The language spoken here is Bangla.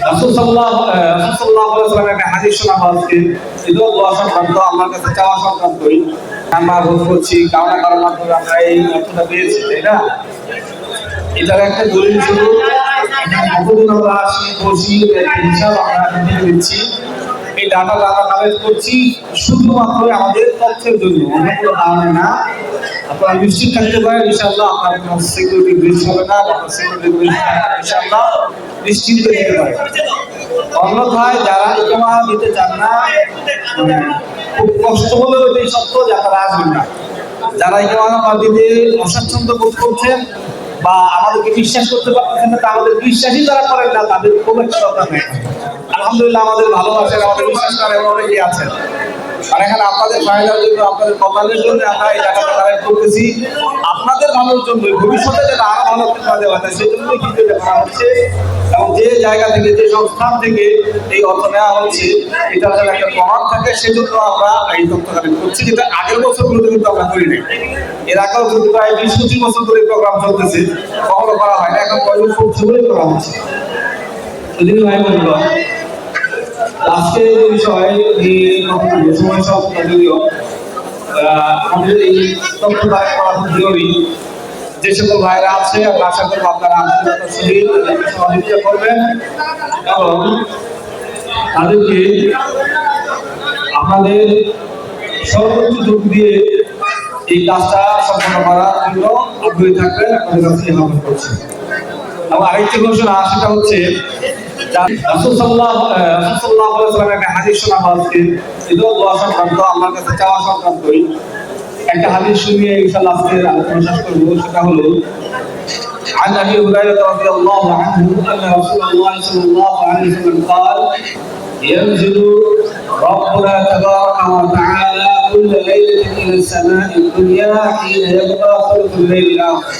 রাসূল সাল্লাল্লাহু আলাইহি ওয়াসাল্লামের একটা হাদিস শোনা হচ্ছে ঈদুল দোয়া সংক্রান্ত আমার কাছে চাওয়া সংক্রান্তই আমরা ভোট করছি কারণ কারণ আমরা এই অর্থটা পেয়েছি তাই না এটার একটা দলিল শুধু কতদিন আমরা আসি বসি হিসাব আমরা দিচ্ছি এই ডাটা কালেক্ট করছি শুধুমাত্র আমাদের তথ্যের জন্য অন্য কোনো কারণে না আপনারা নিশ্চিত থাকতে পারেন ইনশাআল্লাহ আপনার কোনো সিকিউরিটি ব্রিচ হবে না আপনার সিকিউরিটি ব্রিচ ইনশাআল্লাহ নিশ্চিন্ত হতে পারেন অন্যথায় যারা ইজমা দিতে চান না খুব কষ্ট হলেও এটাই সত্য যে আপনারা আসবেন না যারা ইজমা দিতে অস্বাচ্ছন্দ্য বোধ করছেন বা আমাদেরকে বিশ্বাস করতে পারছেন না আমাদের বিশ্বাসই যারা করেন না তাদের খুব একটা দরকার নেই আলহামদুলিল্লাহ আমাদের ভালোবাসেন আমাদের বিশ্বাস করেন অনেকেই আছেন আর এখানে আপনাদের ফায়দার জন্য আপনাদের কল্যাণের জন্য আমরা এই টাকাটা কালেক্ট করতেছি আপনাদের ভালোর জন্য ভবিষ্যতে যেটা আরো ভালো কাজে লাগে সেই জন্যই কিন্তু এটা করা হচ্ছে এবং যে জায়গা থেকে যে সংস্থান থেকে এই অর্থ নেওয়া হচ্ছে এটা যেন একটা প্রমাণ থাকে সেজন্য আমরা এই তথ্য কালেক্ট করছি যেটা আগের বছরগুলোতে কিন্তু আমরা করি নাই এর আগেও কিন্তু প্রায় 20-25 বছর ধরে প্রোগ্রাম চলতেছে কখনো করা হয় না এখন কয়েকজন করছে বলে করা হচ্ছে যদি ভাই বলবো আজকে যে বিষয় এই সময় সব যদিও আমাদের এই তথ্য দায়ের করা খুব জরুরি যে সকল ভাইরা আছে আমরা আশা করবো আপনারা আন্তরিকতার সহিত সহযোগিতা করবেন এবং তাদেরকে আপনাদের সর্বোচ্চ যোগ দিয়ে এই কাজটা সম্পন্ন করার জন্য আগ্রহী থাকবেন আপনাদের কাছে আহ্বান করছি এবং আরেকটি ঘোষণা সেটা হচ্ছে রাসূল সাল্লাল্লাহু আলাইহি ওয়াসাল্লামের একটা হাদিস শোনা হচ্ছে ঈদুল দোয়া সংক্রান্ত আমার কাছে চাওয়া সংক্রান্তই একটা হাদিস শুনিয়ে ইনশাআল্লাহ আজকে আলোচনা শেষ করব সেটা হলো عن ابي هريره رضي الله عنه ان رسول الله صلى الله عليه وسلم قال ينزل ربنا تبارك وتعالى كل ليله الى السماء الدنيا حين يبقى ثلث الليل الاخر